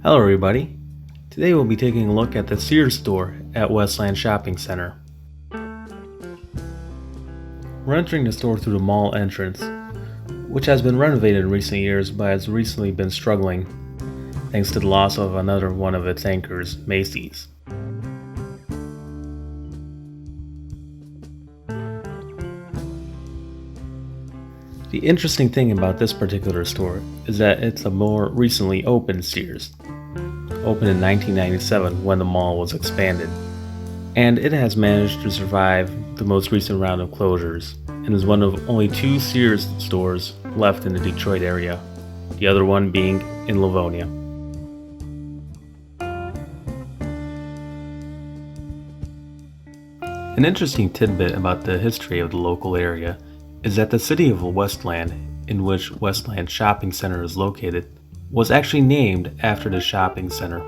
Hello everybody. Today we'll be taking a look at the Sears store at Westland Shopping Center. We're entering the store through the mall entrance, which has been renovated in recent years but has recently been struggling thanks to the loss of another one of its anchors, Macy's. The interesting thing about this particular store is that it's a more recently opened Sears, opened in 1997 when the mall was expanded, and it has managed to survive the most recent round of closures and is one of only two Sears stores left in the Detroit area, the other one being in Livonia. An interesting tidbit about the history of the local area is that the city of Westland, in which Westland Shopping Center is located, was actually named after the shopping center.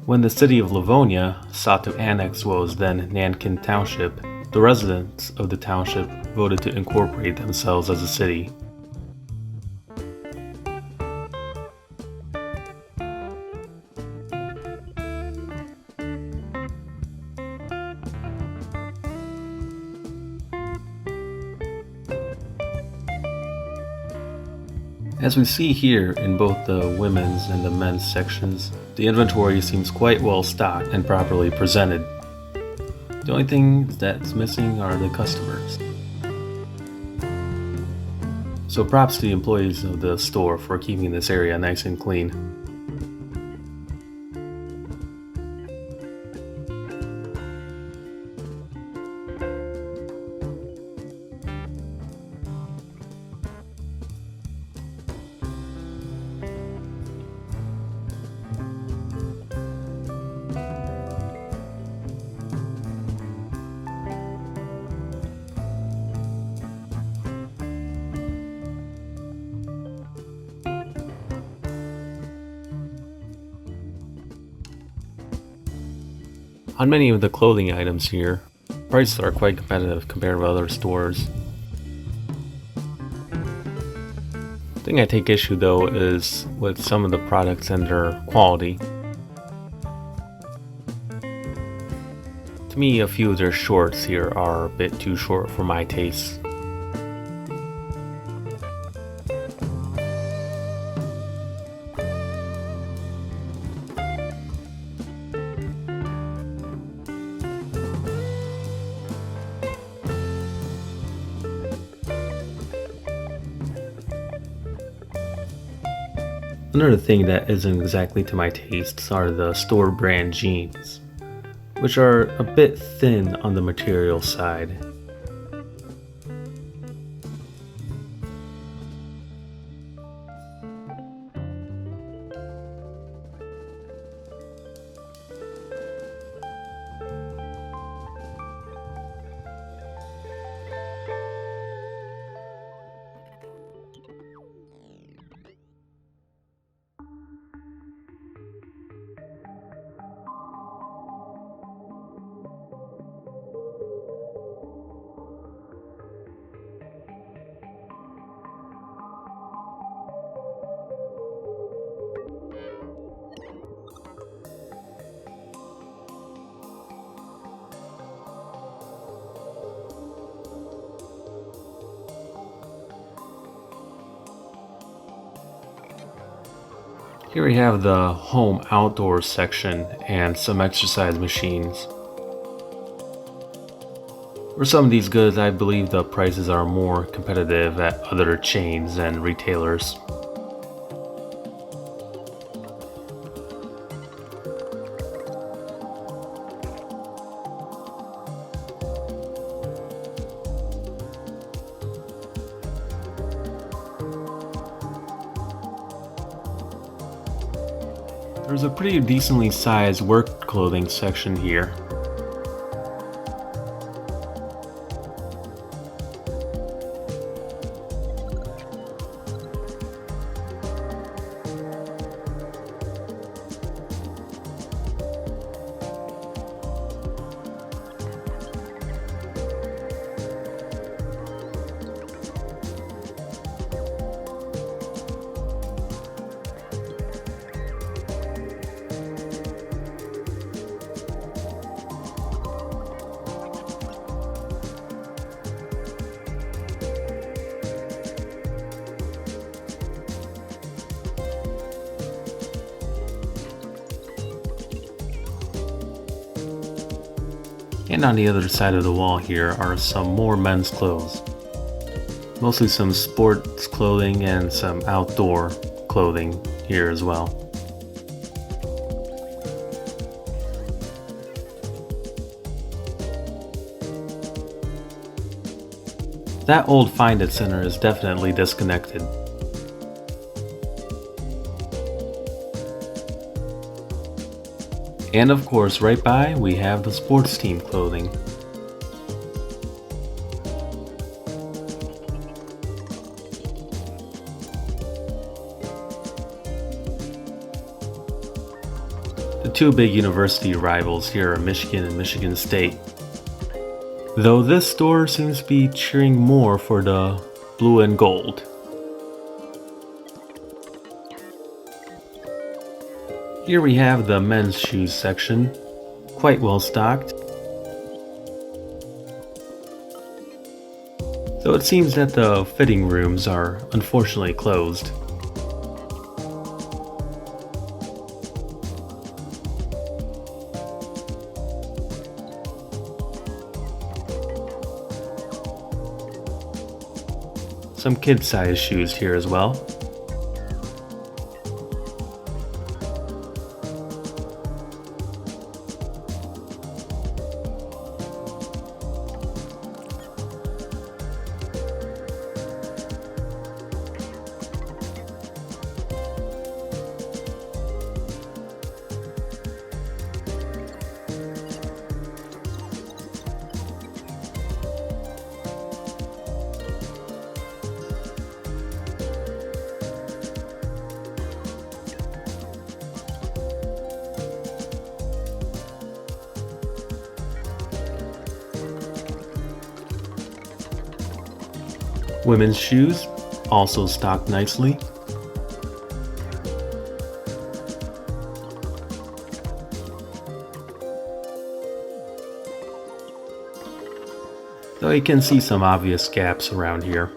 When the city of Livonia sought to annex what was then Nankin Township, the residents of the township voted to incorporate themselves as a city. As we see here in both the women's and the men's sections, the inventory seems quite well stocked and properly presented. The only thing that's missing are the customers. So props to the employees of the store for keeping this area nice and clean. On many of the clothing items here, prices are quite competitive compared to other stores. The thing I take issue though is with some of the products and their quality. To me, a few of their shorts here are a bit too short for my taste. Another thing that isn't exactly to my tastes are the store brand jeans, which are a bit thin on the material side. Here we have the home outdoor section and some exercise machines. For some of these goods, I believe the prices are more competitive at other chains and retailers. There's a pretty decently sized work clothing section here. And on the other side of the wall here are some more men's clothes. Mostly some sports clothing and some outdoor clothing here as well. That old Find It Center is definitely disconnected. And of course, right by, we have the sports team clothing. The two big university rivals here are Michigan and Michigan State. Though this store seems to be cheering more for the blue and gold. Here we have the men's shoes section, quite well stocked. Though it seems that the fitting rooms are unfortunately closed. Some kid-sized shoes here as well. Women's shoes, also stocked nicely. Though you can see some obvious gaps around here.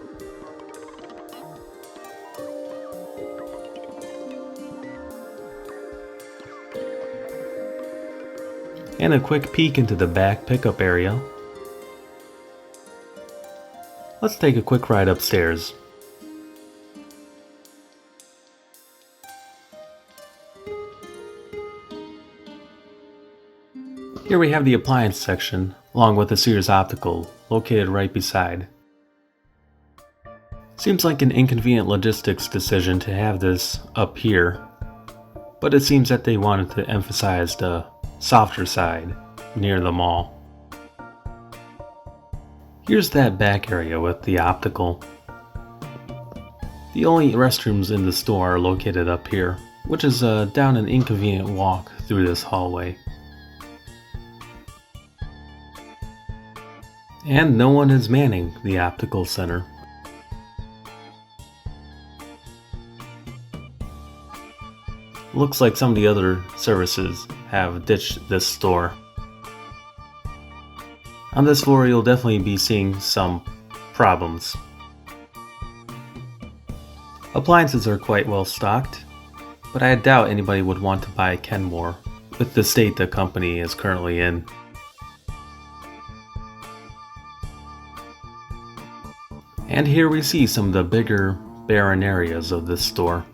And a quick peek into the back pickup area. Let's take a quick ride upstairs. Here we have the appliance section, along with the Sears optical, located right beside. Seems like an inconvenient logistics decision to have this up here, but it seems that they wanted to emphasize the softer side, near the mall. Here's that back area with the optical. The only restrooms in the store are located up here, which is down an inconvenient walk through this hallway. And no one is manning the optical center. Looks like some of the other services have ditched this store. On this floor, you'll definitely be seeing some problems. Appliances are quite well stocked, but I doubt anybody would want to buy Kenmore with the state the company is currently in. And here we see some of the bigger, barren areas of this store.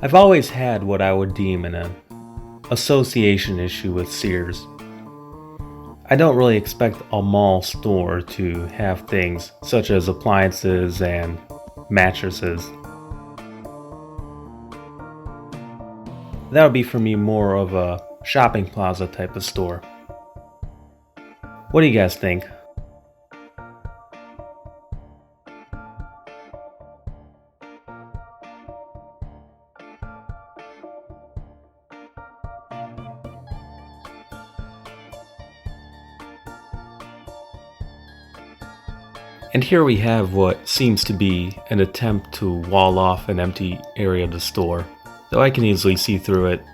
I've always had what I would deem an association issue with Sears. I don't really expect a mall store to have things such as appliances and mattresses. That would be for me more of a shopping plaza type of store. What do you guys think? And here we have what seems to be an attempt to wall off an empty area of the store, though I can easily see through it.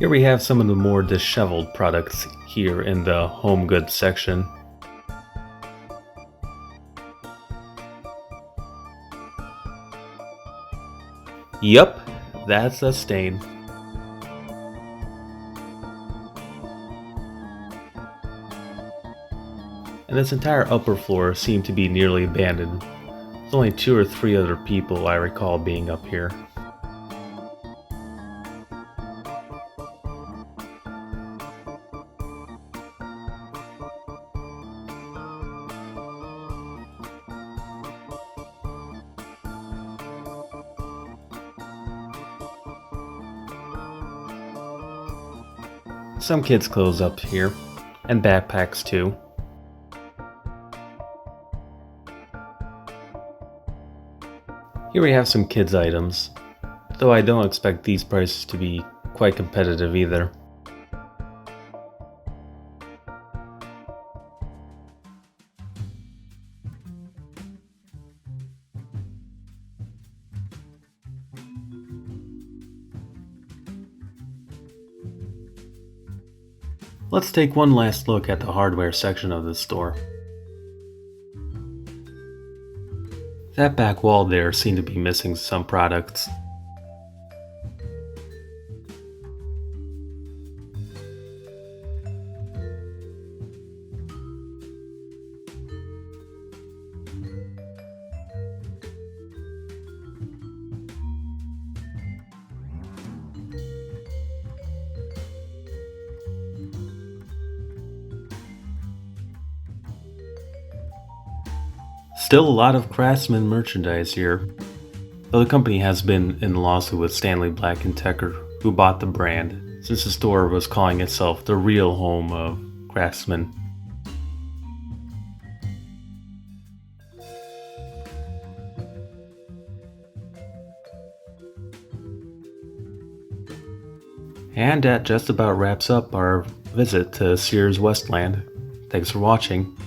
Here we have some of the more disheveled products here in the home goods section. Yup, that's a stain. And this entire upper floor seemed to be nearly abandoned. There's only 2 or 3 other people I recall being up here. Some kids' clothes up here, and backpacks too. Here we have some kids' items, though I don't expect these prices to be quite competitive either. Let's take one last look at the hardware section of the store. That back wall there seemed to be missing some products. Still a lot of Craftsman merchandise here, though the company has been in a lawsuit with Stanley Black & Decker, who bought the brand, since the store was calling itself the real home of Craftsman. And that just about wraps up our visit to Sears Westland. Thanks for watching.